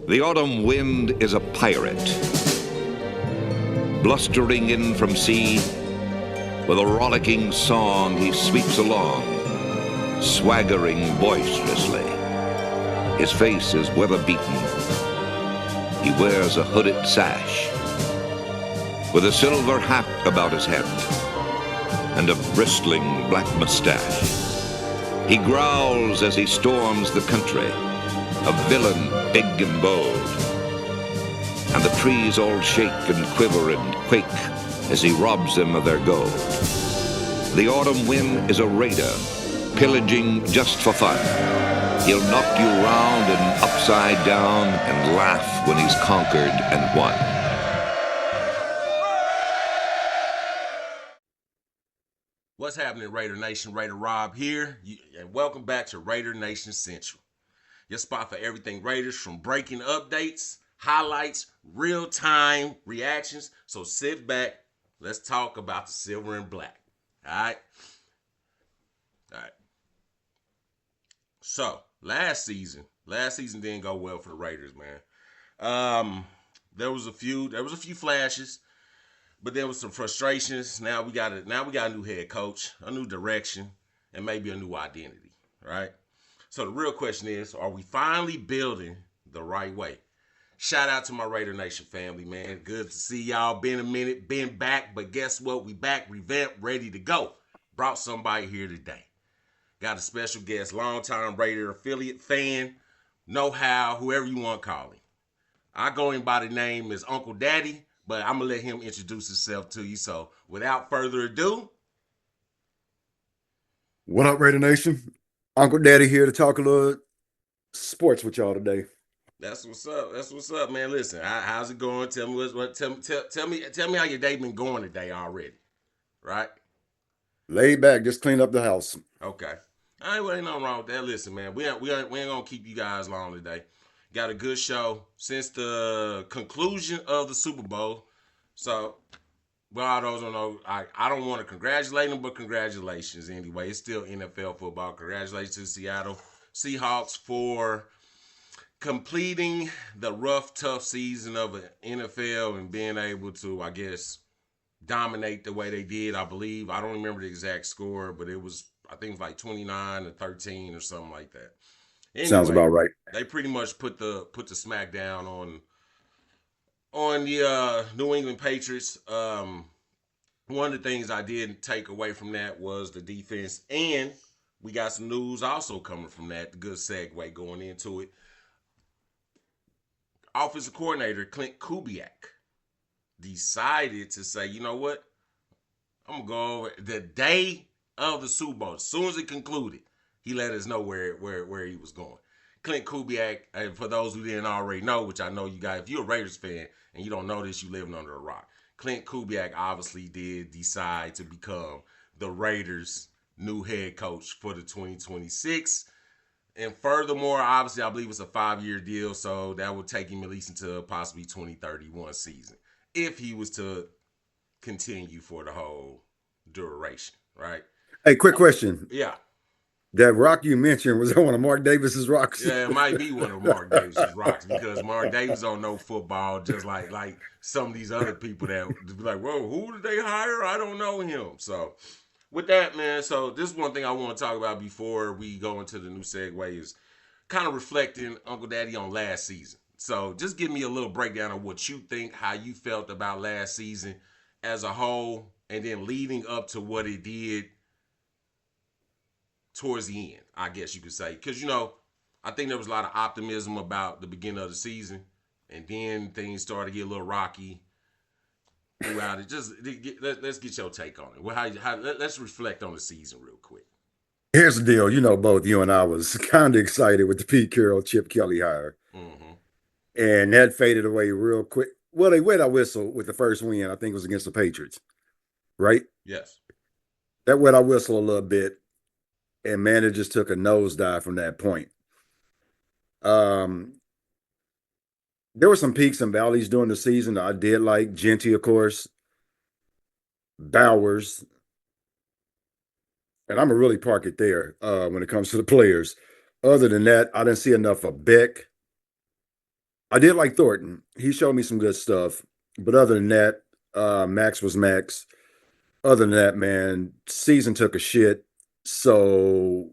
The autumn wind is a pirate, blustering in from sea. With a rollicking song he sweeps along, swaggering boisterously. His face is weather-beaten. He wears a hooded sash, with a silver hat about his head, and a bristling black mustache. He growls as he storms the country, a villain big and bold. And the trees all shake and quiver and quake as he robs them of their gold. The autumn wind is a raider, pillaging just for fun. He'll knock you round and upside down and laugh when he's conquered and won. What's happening, Raider Nation? Raider Rob here, and welcome back to Raider Nation Central. Your spot for everything Raiders, from breaking updates, highlights, real-time reactions. So sit back, let's talk about the silver and black. All right. So last season didn't go well for the Raiders, man. There was a few flashes, but there was some frustrations. Now we got a new head coach, a new direction, and maybe a new identity, right? So the real question is, are we finally building the right way? Shout out to my Raider Nation family, man. Good to see y'all. Been a minute, been back, but guess what? We back, revamped, ready to go. Brought somebody here today. Got a special guest, longtime Raider affiliate fan, know-how, whoever you want to call him. I go in by the name as Uncle Daddy, but I'm going to let him introduce himself to you. So without further ado. What up, Raider Nation? Uncle Daddy here to talk a little sports with y'all today. That's what's up, man. Listen, how's it going? Tell me tell me how your day been going today already, right? Laid back, just cleaned up the house. Okay. All right, well, ain't nothing wrong with that. Listen, man, we ain't gonna keep you guys long today. Got a good show since the conclusion of the Super Bowl. So, well, all those don't know, I don't want to congratulate them, but congratulations anyway. It's still NFL football. Congratulations to the Seattle Seahawks for completing the rough, tough season of the NFL and being able to, I guess, dominate the way they did. I believe, I don't remember the exact score, but it was, I think it was like 29-13 or something like that. Anyway, sounds about right. They pretty much put the smack down on the New England Patriots. One of the things I did take away from that was the defense, and we got some news also coming from that. The good segue going into it. Offensive coordinator Klint Kubiak decided to say, you know what? I'm going to go over the day of the Super Bowl. As soon as it concluded, he let us know where he was going. Klint Kubiak, and for those who didn't already know, which I know you guys, if you're a Raiders fan and you don't know this, you living under a rock. Klint Kubiak obviously did decide to become the Raiders' new head coach for the 2026. And furthermore, obviously, I believe it's a 5-year deal, so that would take him at least into possibly 2031 season if he was to continue for the whole duration, right? Hey, quick question. Yeah. That rock you mentioned, was that one of Mark Davis's rocks? Yeah, it might be one of Mark Davis's rocks, because Mark Davis don't know football just like some of these other people that be like, whoa, who did they hire? I don't know him. So with that, man, so this is one thing I want to talk about before we go into the new segue is kind of reflecting, Uncle Daddy, on last season. So just give me a little breakdown of what you think, how you felt about last season as a whole, and then leading up to what it did towards the end, I guess you could say. Because, I think there was a lot of optimism about the beginning of the season, and then things started to get a little rocky throughout it. Just let's get your take on it. Well, let's reflect on the season real quick. Here's the deal. Both you and I was kind of excited with the Pete Carroll, Chip Kelly hire. Mm-hmm. And that faded away real quick. Well, they wet our whistle with the first win. I think it was against the Patriots, right? Yes. That wet our whistle a little bit. And man, it just took a nosedive from that point. There were some peaks and valleys during the season. I did like Genty, of course, Bowers, and I'm gonna really park it there when it comes to the players. Other than that, I didn't see enough of Beck. I did like Thornton. He showed me some good stuff. But other than that, Max was Max. Other than that, man, season took a shit. So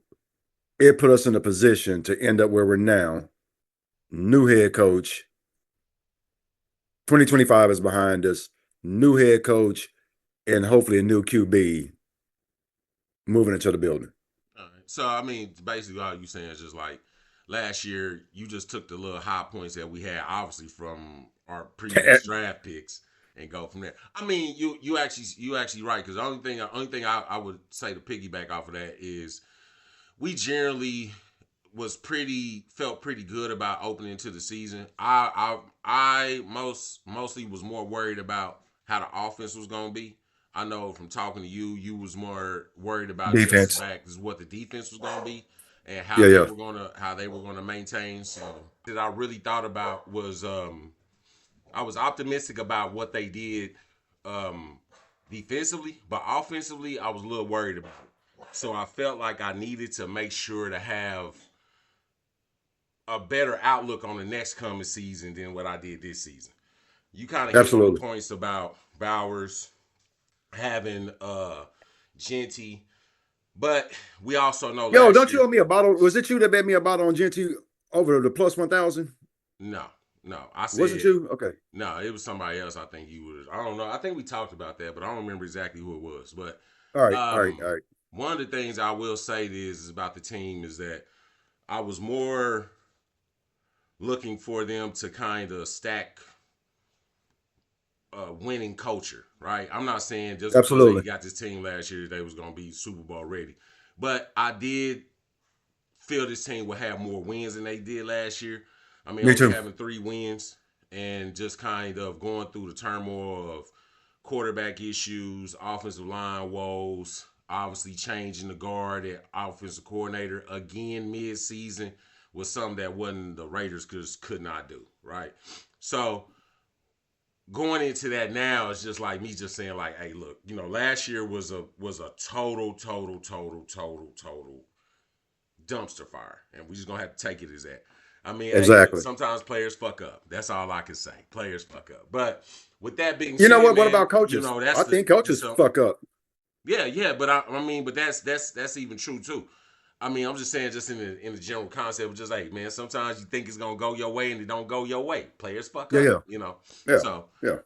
it put us in a position to end up where we're now. New head coach. 2025 is behind us. New head coach and hopefully a new QB moving into the building. All right. So I mean, basically, all you saying is just like last year, you just took the little high points that we had, obviously from our previous draft picks, and go from there. I mean, you actually right, because the only thing I would say to piggyback off of that is we generally felt pretty good about opening into the season. I mostly was more worried about how the offense was going to be. I know from talking to you, you was more worried about just the Defense. fact is what the defense was going to be and Yeah, yeah. how they were gonna maintain. So that I really thought about was I was optimistic about what they did defensively, but offensively I was a little worried about it. So I felt like I needed to make sure to have a better outlook on the next coming season than what I did this season. You kind of hit on the Absolutely. points about Bowers having Genty, but we also know Yo, last don't year. you owe me a bottle? Was it you that bet me a bottle on Genty over the plus 1,000? No, no, I Was it said you? Okay. no. It was somebody else. I think you was. I don't know. I think we talked about that, but I don't remember exactly who it was. But All right. All right. um, All right. one of the things I will say is about the team is that I was more looking for them to kind of stack winning culture, right? I'm not saying just because they Absolutely. got this team last year they was gonna be Super Bowl ready, but I did feel this team would have more wins than they did last year. I mean, Me only too. having 3 wins and just kind of going through the turmoil of quarterback issues, offensive line woes, obviously changing the guard at offensive coordinator again mid-season was something that wasn't the Raiders could not do, right? So going into that now is just like me just saying like, hey, look, last year was a total dumpster fire, and we just gonna have to take it as that. I mean, hey, look, Exactly. sometimes players fuck up. That's all I can say. Players fuck up. But with that being You know said, what? What man, about coaches? that's I think coaches fuck up. yeah, yeah. But I mean, but that's even true too. I mean, I'm just saying, just in the general concept, of just like, man, sometimes you think it's gonna go your way and it don't go your way. Players fuck Yeah. up, Yeah. Yeah. So, Yeah.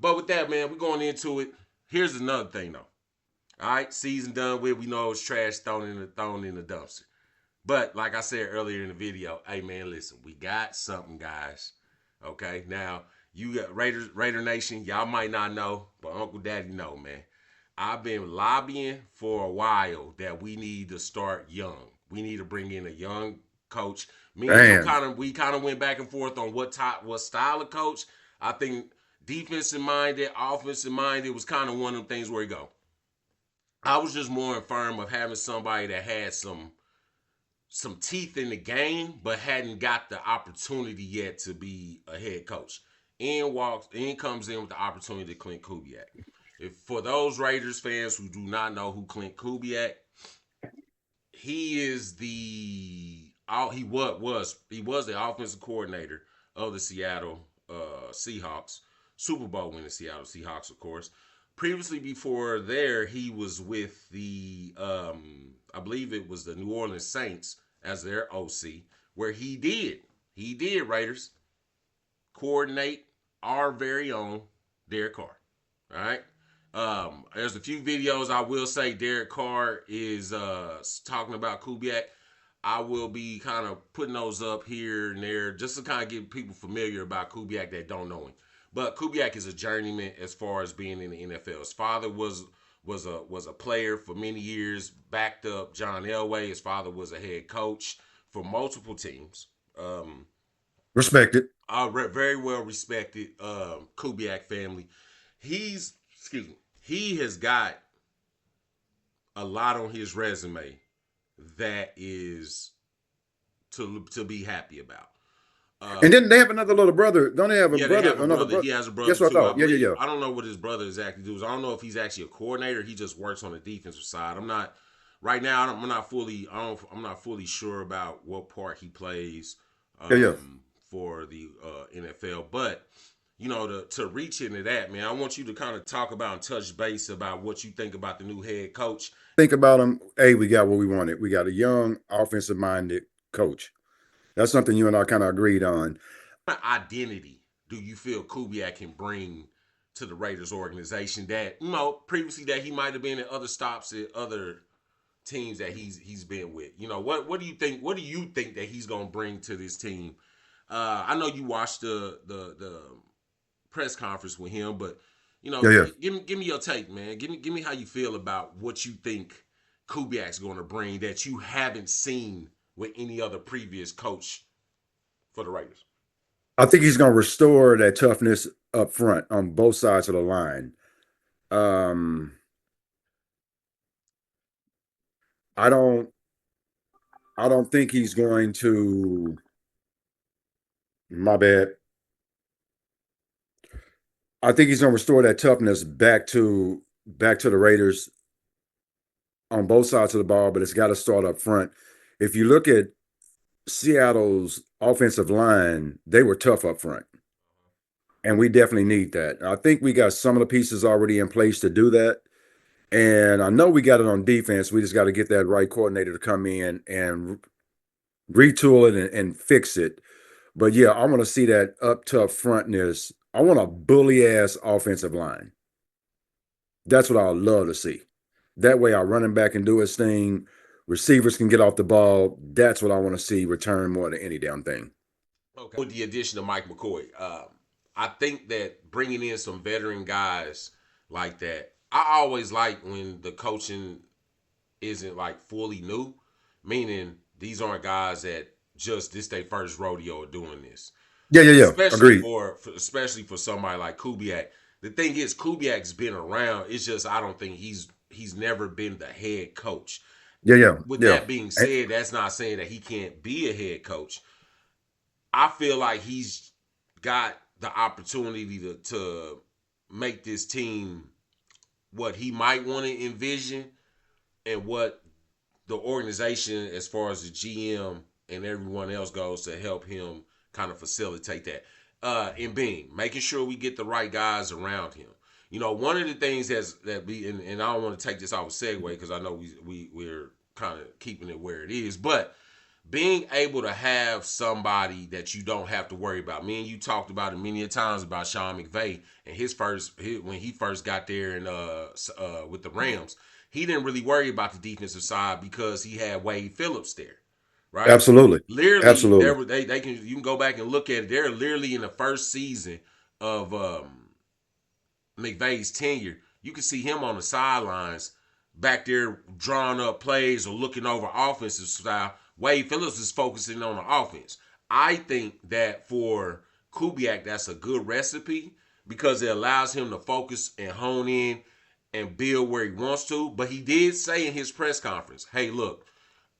but with that, man, we're going into it. Here's another thing though. All right, season done with. We know it's trash thrown in the dumpster. But like I said earlier in the video, hey man, listen, we got something, guys. Okay, now you got Raider Nation. Y'all might not know, but Uncle Daddy know, man. I've been lobbying for a while that we need to start young. We need to bring in a young coach. Me and him Damn. we kind of went back and forth on what style of coach. I think defensive minded, offensive minded was kind of one of them things where you go. I was just more firm of having somebody that had some teeth in the game, but hadn't got the opportunity yet to be a head coach. In comes in with the opportunity to Clint Kubiak. If for those Raiders fans who do not know who Clint Kubiak, he is he was the offensive coordinator of the Seattle Seahawks, Super Bowl winning Seattle Seahawks, of course. Previously, before there, he was with the I believe it was the New Orleans Saints as their OC, where he did Raiders coordinate our very own Derek Carr. All right. There's a few videos I will say Derek Carr is talking about Kubiak. I will be kind of putting those up here and there just to kind of get people familiar about Kubiak that don't know him. But Kubiak is a journeyman as far as being in the NFL. His father was a player for many years, backed up John Elway. His father was a head coach for multiple teams. Respected. Very well respected Kubiak family. He has got a lot on his resume that is to be happy about. And then they have another little brother. Don't they have a Yeah, they brother? have a Another brother. brother? He has a brother Guess what I too. I thought? Yeah. Yeah. believe. Yeah. I don't know what his brother exactly does. I don't know if he's actually a coordinator. He just works on the defensive side. I'm not right now. I'm not fully sure about what part he plays Yeah. Yeah. for the NFL. But to reach into that, man, I want you to kind of talk about and touch base about what you think about the new head coach. Think about him. Hey, we got what we wanted. We got a young, offensive-minded coach. That's something you and I kind of agreed on. What identity do you feel Kubiak can bring to the Raiders organization that previously that he might have been at other stops at other teams that he's been with? What do you think? What do you think that he's gonna bring to this team? I know you watched the press conference with him, but Yeah. give me your take, man. Give me how you feel about what you think Kubiak's going to bring that you haven't seen with any other previous coach for the Raiders. I think he's going to restore that toughness up front on both sides of the line. I don't think he's going to. My bad. I think he's going to restore that toughness back to the Raiders on both sides of the ball, but it's got to start up front. If you look at Seattle's offensive line, they were tough up front. And we definitely need that. I think we got some of the pieces already in place to do that. And I know we got it on defense. We just got to get that right coordinator to come in and retool it and fix it. But yeah, I want to see that up tough frontness. I want a bully ass offensive line. That's what I would love to see. That way our running back can do his thing. Receivers can get off the ball. That's what I want to see return more than any damn thing. Okay. With the addition of Mike McCoy, I think that bringing in some veteran guys like that, I always like when the coaching isn't like fully new, meaning these aren't guys that just this their first rodeo doing this. Yeah. Especially Agreed. especially for somebody like Kubiak. The thing is, Kubiak's been around. It's just I don't think he's never been the head coach. Yeah. With that being said, that's not saying that he can't be a head coach. I feel like he's got the opportunity to make this team what he might want to envision and what the organization, as far as the GM and everyone else goes, to help him kind of facilitate that. And making sure we get the right guys around him. One of the things and I don't want to take this off a segue because I know we're kind of keeping it where it is, but being able to have somebody that you don't have to worry about. Me and you talked about it many times about Sean McVay and when he first got there and with the Rams, he didn't really worry about the defensive side because he had Wade Phillips there, right? Absolutely. Literally, you can go back and look at it. They're literally in the first season of McVay's tenure. You can see him on the sidelines back there drawing up plays or looking over offensive style. Wade Phillips is focusing on the offense. I think that for Kubiak, that's a good recipe because it allows him to focus and hone in and build where he wants to. But he did say in his press conference, hey, look,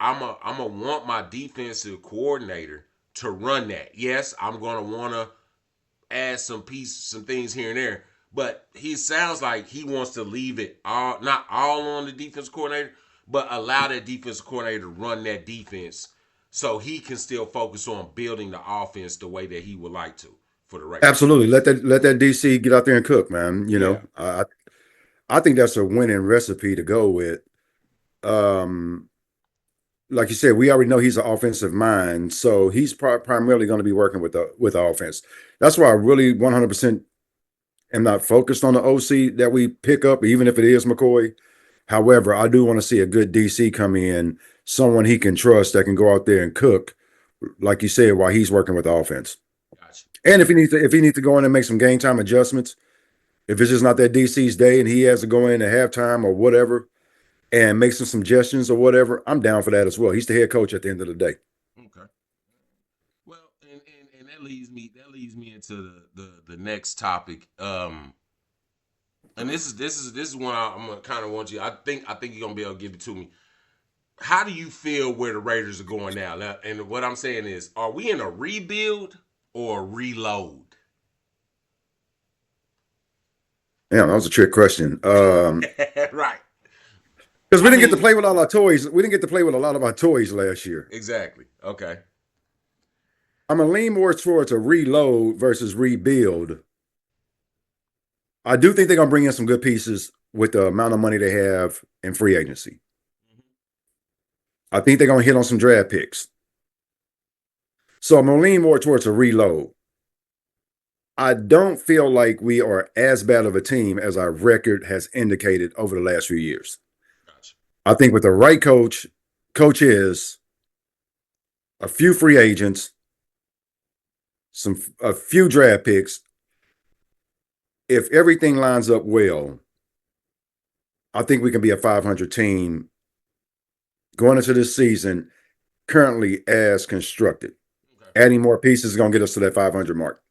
I'm a want my defensive coordinator to run that. Yes, I'm going to want to add some things here and there. But he sounds like he wants to leave it not all on the defense coordinator, but allow that defense coordinator to run that defense so he can still focus on building the offense the way that he would like to for the Raiders. Absolutely. Let that DC get out there and cook, man. I think that's a winning recipe to go with. Like you said, we already know he's an offensive mind, so he's primarily going to be working with the offense. That's why I really 100% am not focused on the OC that we pick up, even if it is McCoy. However, I do want to see a good DC come in, someone he can trust that can go out there and cook, like you said, while he's working with the offense. Gotcha. And if he needs to go in and make some game time adjustments, if it's just not that DC's day and he has to go in at halftime or whatever and make some suggestions or whatever, I'm down for that as well. He's the head coach at the end of the day. Okay. Well, and that leads me into the next topic. And this is one I'm gonna kind of want you. I think you're gonna be able to give it to me. How do you feel where the Raiders are going now? And what I'm saying is, are we in a rebuild or a reload? Yeah, that was a trick question. Right. Because we didn't get to play with all our toys. We didn't get to play with a lot of our toys last year. Exactly. Okay. I'm gonna lean more towards a reload versus rebuild. I do think they're gonna bring in some good pieces with the amount of money they have in free agency. I think they're gonna hit on some draft picks. So I'm gonna lean more towards a reload. I don't feel like we are as bad of a team as our record has indicated over the last few years. Gotcha. I think with the right coach is a few free agents, a few draft picks. If everything lines up well, I think we can be a 500 team going into this season currently as constructed. Okay. Adding more pieces is going to get us to that 500 mark.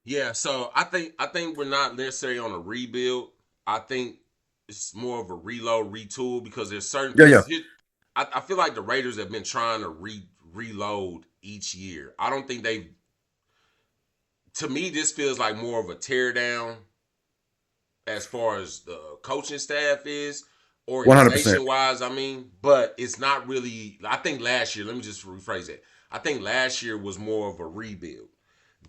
Yeah, so I think we're not necessarily on a rebuild. I think it's more of a reload, retool because there's certain Yeah, yeah. pieces. I feel like the Raiders have been trying to reload each year. I don't think they've. To me, this feels like more of a tear down as far as the coaching staff is, 100%. organization wise. I mean, but it's not really. I think last year. Let me just rephrase it. I think last year was more of a rebuild.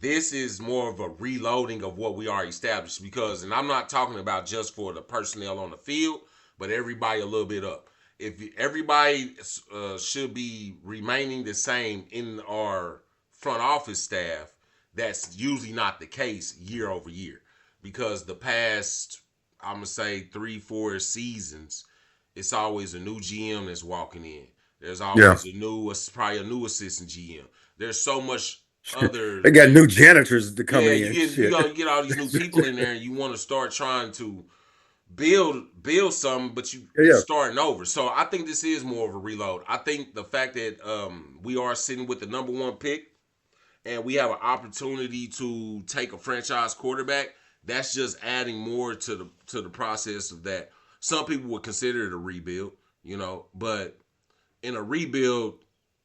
This is more of a reloading of what we are established because, and I'm not talking about just for the personnel on the field, but everybody a little bit up. If everybody should be remaining the same in our front office staff, that's usually not the case year over year because the past, I'm gonna say 3-4 seasons, it's always a new GM that's walking in. There's Yeah. always probably a new assistant GM. There's so much other They got things. new janitors to Yeah, coming in. Shit. you get all these new people in there, and you want to start trying to build something, but Yeah, you yeah. starting over. So I think this is more of a reload. I think the fact that we are sitting with the number one pick and we have an opportunity to take a franchise quarterback, that's just adding more to the process of that. Some people would consider it a rebuild, but in a rebuild,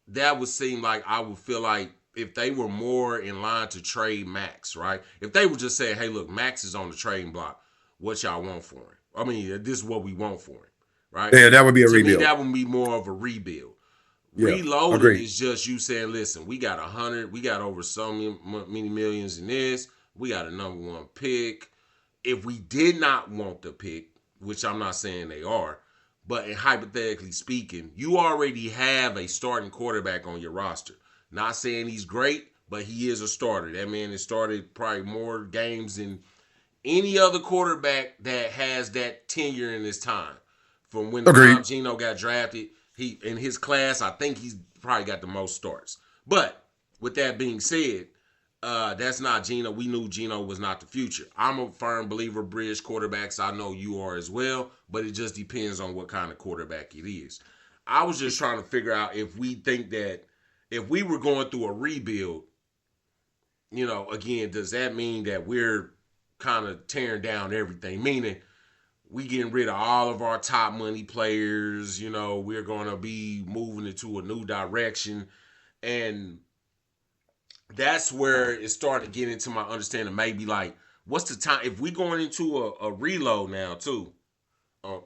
that would seem like I would feel like if they were more in line to trade Max, right? If they were just saying, "Hey, look, Max is on the trading block. What y'all want for him?" I mean, this is what we want for him, right? Yeah, that would be a To me, rebuild. that would be more of a rebuild. Yeah. Reloading Agreed. is just you saying, "Listen, we got 100, we got over so many millions in this. We got a number one pick. If we did not want the pick, which I'm not saying they are, but in hypothetically speaking, you already have a starting quarterback on your roster. Not saying he's great, but he is a starter. That man has started probably more games than any other quarterback that has that tenure in his time. From when the Agreed. time Geno got drafted, he in his class, I think he's probably got the most starts. But with that being said, that's not Geno. We knew Geno was not the future. I'm a firm believer bridge quarterbacks. I know you are as well, but it just depends on what kind of quarterback it is. I was just trying to figure out if we think that if we were going through a rebuild, again, does that mean that we're kind of tearing down everything? Meaning we getting rid of all of our top money players, we're going to be moving into a new direction. And that's where it's starting to get into my understanding. Maybe like, what's the time if we going into a reload now too? Uh,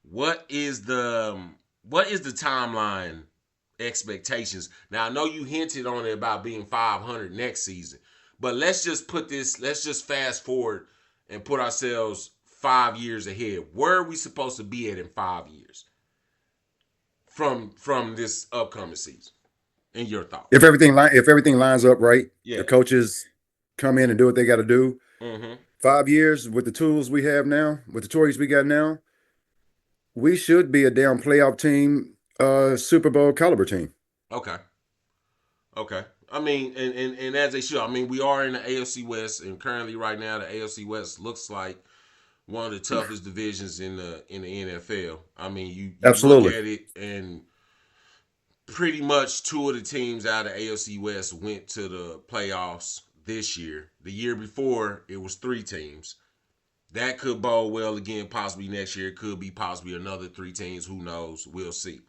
what is the timeline expectations? Now I know you hinted on it about being 500 next season, but let's just fast forward and put ourselves 5 years ahead. Where are we supposed to be at in 5 years from this upcoming season? In your thoughts? If everything lines up right, the Yeah. coaches come in and do what they got to do. Mm-hmm. 5 years with the tools we have now, with the toys we got now, we should be a damn playoff team, Super Bowl caliber team. Okay. Okay. I mean, and as they should. I mean, we are in the AFC West, and currently, right now, the AFC West looks like one of the toughest divisions in the NFL. I mean, you look Absolutely. at it, and pretty much two of the teams out of AFC West went to the playoffs this year. The year before, it was three teams. That could bode well again, possibly next year. It could be possibly another three teams. Who knows? We'll see.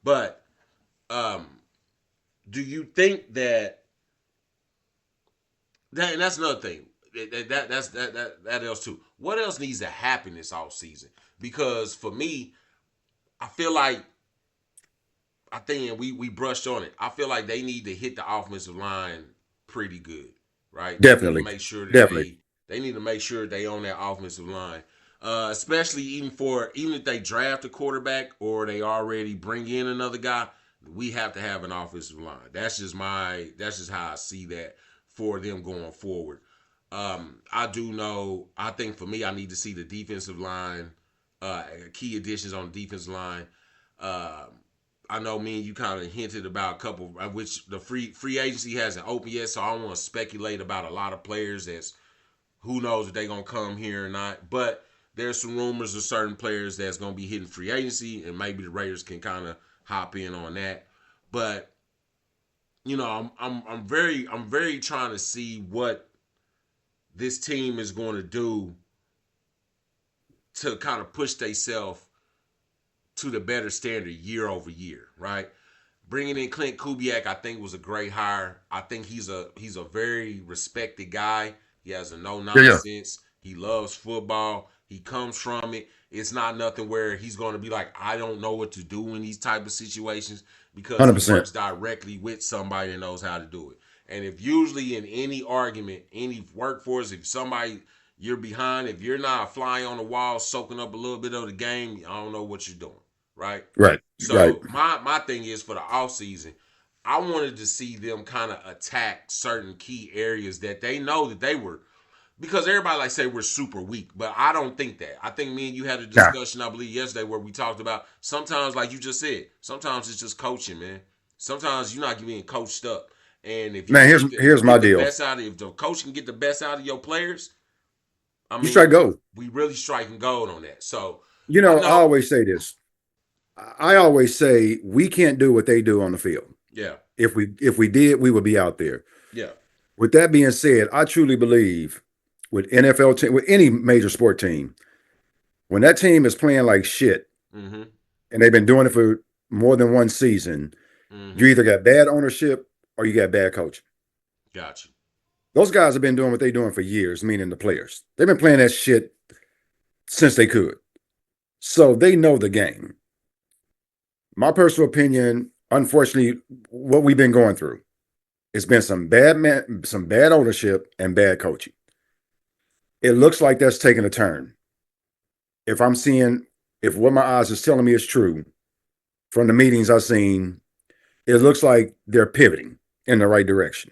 But um, do you think that and that's another thing. That else too. What else needs to happen this off season? Because for me, I feel like I think we brushed on it. I feel like they need to hit the offensive line pretty good, right? They need to Definitely. make sure that Definitely. they need to make sure they own that offensive line. Especially even if they draft a quarterback or they already bring in another guy, we have to have an offensive line. That's just how I see that for them going forward. I do know. I think for me, I need to see the defensive line, key additions on the defensive line. Uh, I know me and you kind of hinted about a couple, which the free agency hasn't opened yet, so I don't want to speculate about a lot of players. That's who knows if they're gonna come here or not. But there's some rumors of certain players that's gonna be hitting free agency, and maybe the Raiders can kind of hop in on that. But I'm very trying to see what this team is going to do to kind of push themselves to the better standard year over year, right? Bringing in Clint Kubiak, I think was a great hire. I think he's a very respected guy. He has a no Yeah, yeah. nonsense. He loves football. He comes from it. It's not nothing where he's going to be like, I don't know what to do in these type of situations, because he 100%. works directly with somebody that knows how to do it. And if usually in any argument, any workforce, if somebody you're behind, if you're not a fly on the wall soaking up a little bit of the game, I don't know what you're doing, right? Right. Right. So my thing is for the off season, I wanted to see them kind of attack certain key areas that they know that they were, because everybody like say we're super weak, but I don't think that. I think me and you had a Yeah. discussion, I believe yesterday, where we talked about sometimes, like you just said, sometimes it's just coaching, man. Sometimes you're not getting coached up, and if you Man, can here's my get the deal. best out of, if the coach can get the best out of your players, I You strike mean, gold. we really striking gold on that. So You I know, I know, always say this. I always say we can't do what they do on the field. yeah, If we did, we would be out there. yeah, With that being said, I truly believe with NFL team, with any major sport team, when that team is playing like shit mm-hmm, and they've been doing it for more than one season, you mm-hmm, either got bad ownership or you got bad coaching. gotcha. Those guys have been doing what they're doing for years, meaning the players. They've been playing that shit since they could. So they know the game. My personal opinion, unfortunately, what we've been going through, it's been some bad ownership and bad coaching. It looks like that's taking a turn. If I'm seeing, if what my eyes is telling me is true, from the meetings I've seen, it looks like they're pivoting in the right direction.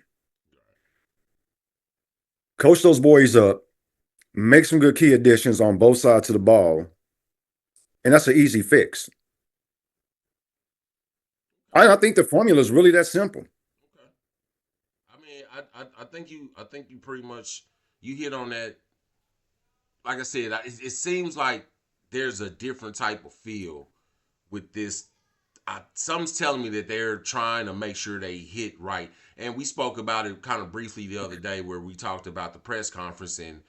Coach those boys up, make some good key additions on both sides of the ball, and that's an easy fix. I think the formula is really that simple. Okay. I mean, I think you pretty much you hit on that. Like I said, it seems like there's a different type of feel with this. Something's telling me that they're trying to make sure they hit right. And we spoke about it kind of briefly the other day, where we talked about the press conference, and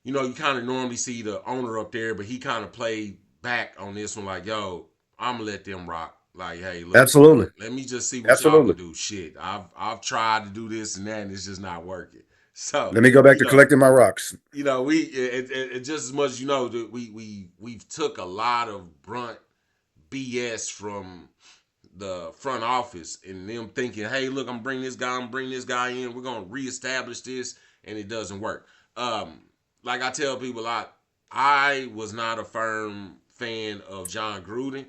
you kind of normally see the owner up there, but he kind of played back on this one, like, yo, I'm gonna let them rock. Like, hey, look, Absolutely. let me just see what y'all can Absolutely. do. Shit, I've tried to do this and that, and it's just not working. So, Let me go back you to know, collecting my rocks. we it just as much as that we've took a lot of brunt BS from the front office and them thinking, hey, look, I'm bringing this guy in, we're gonna reestablish this, and it doesn't work. Like I tell people, I was not a firm fan of John Gruden,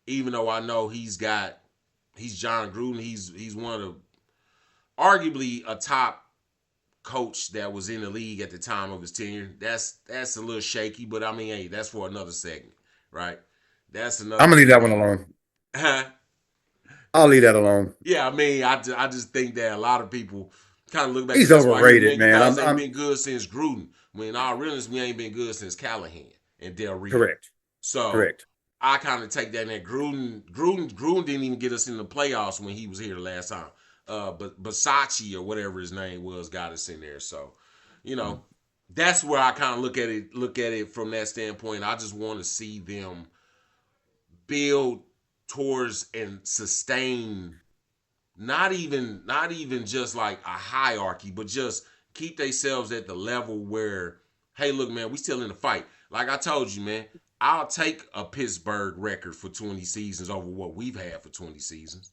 even though I know he's John Gruden. He's one of arguably a top coach that was in the league at the time of his tenure. That's a little shaky, but I mean, hey, that's for another segment, right? That's I'm another gonna leave that one segment. alone. I'll leave that alone. Yeah, I mean, I just think that a lot of people kind of look back. He's That's why overrated, man, you man. guys ain't I'm been good since Gruden. When in all realness, we ain't been good since Callahan and Del Rio. correct. So Correct. I kind of take that. That Gruden didn't even get us in the playoffs when he was here the last time. But Basachi or whatever his name was got us in there. So, you know, that's where I kind of look at it from that standpoint. I just want to see them build towards and sustain, not even just like a hierarchy, but just keep themselves at the level where, hey, look, man, we still in the fight. Like I told you, man, I'll take a Pittsburgh record for 20 seasons over what we've had for 20 seasons.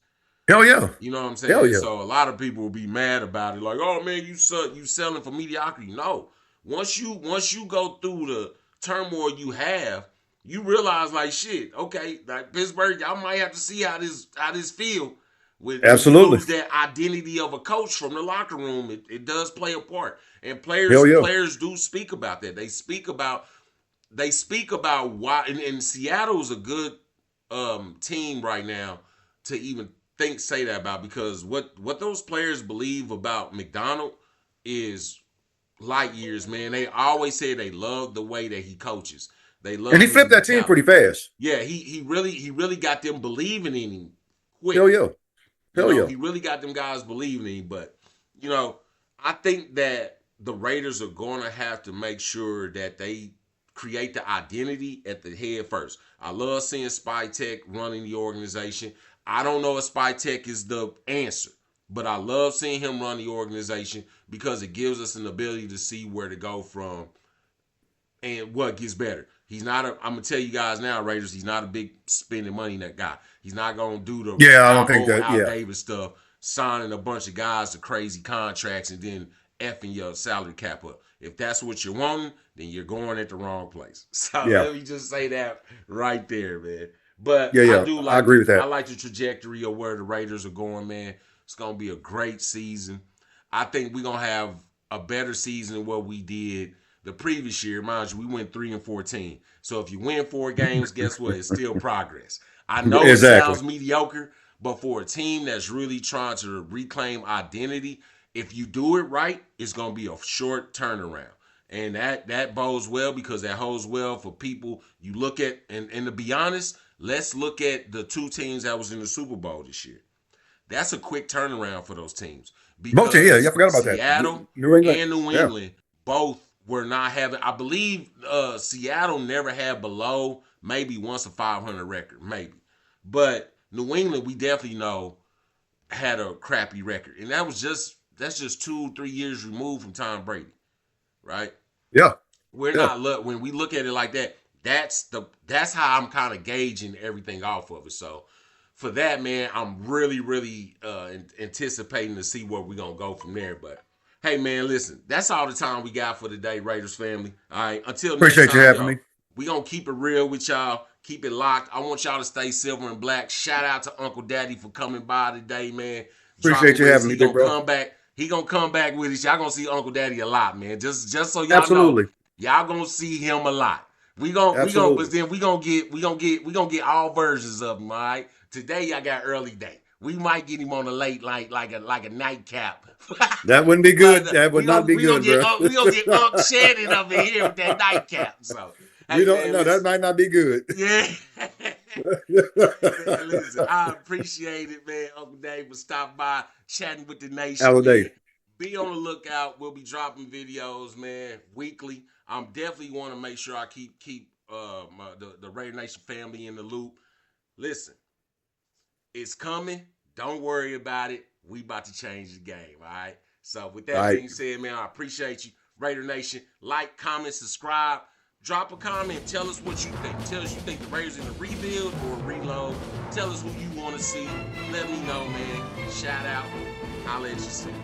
Hell yeah. You know what I'm saying? Hell yeah. So a lot of people will be mad about it, like, oh man, you selling for mediocrity. No. Once you go through the turmoil you have, you realize like shit, okay, like Pittsburgh, y'all might have to see how this feel. When you Absolutely. lose that identity of a coach from the locker room, it does play a part. And Hell yeah. players do speak about that. They speak about why, and Seattle's a good team right now to even say that about, because what those players believe about McDonald is light years, man. They always say they love the way that he coaches. They love, and he flipped that team pretty fast. Yeah, he really got them believing in him quick. Hell yeah. Hell yeah. He really got them guys believing in him. But, I think that the Raiders are going to have to make sure that they create the identity at the head first. I love seeing Spytek running the organization. I don't know if Spytek is the answer, but I love seeing him run the organization because it gives us an ability to see where to go from and what gets better. I'm going to tell you guys now, Raiders, he's not a big spending money that guy. He's not going to do the I don't think that, Al Davis stuff, signing a bunch of guys to crazy contracts and then effing your salary cap up. If that's what you're wanting, then you're going at the wrong place. So let me just say that right there, man. But I agree with that. I like the trajectory of where the Raiders are going, man. It's going to be a great season. I think we're going to have a better season than what we did the previous year. Mind you, we went 3-14. So if you win 4 games, guess what? It's still progress. I know It sounds mediocre, but for a team that's really trying to reclaim identity, if you do it right, it's going to be a short turnaround. And that bodes well, because that holds well for people you look at. And to be honest, let's look at the 2 teams that was in the Super Bowl this year. That's a quick turnaround for those teams. Both teams, I forgot about Seattle that. New England and New England both were not having, I believe Seattle never had below maybe once a 500 record, maybe. But New England, we definitely know, had a crappy record. And that's just 2-3 years removed from Tom Brady, right? Yeah. We're not, when we look at it like that, that's how I'm kind of gauging everything off of it. So for that, man, I'm really, really anticipating to see where we're going to go from there. But hey, man, listen, that's all the time we got for today, Raiders family. All right, until next time, appreciate you having me. We're going to keep it real with y'all. Keep it locked. I want y'all to stay silver and black. Shout out to Uncle Daddy for coming by today, man. Appreciate you having me, big bro. He gonna come back with us. Y'all gonna see Uncle Daddy a lot, man. Just so y'all know, y'all gonna see him a lot. But then we gonna get all versions of him. All right. Today I got early day. We might get him on a late night, like a nightcap. That wouldn't be good. That would not be good, bro. We gonna get Unc Shannon up in here with that nightcap. So hey, that might not be good. Yeah. Listen, I appreciate it, man. Uncle Dave for stopping by, chatting with the nation. All day. Be on the lookout. We'll be dropping videos, man, weekly. I'm definitely want to make sure I keep the Raider Nation family in the loop. Listen, it's coming. Don't worry about it. We about to change the game, all right? So with that being said, man, I appreciate you. Raider Nation, like, comment, subscribe. Drop a comment. Tell us what you think. Tell us you think the Raiders in a rebuild or a reload. Tell us who you want to see. Let me know, man. Shout out. Holla at you soon.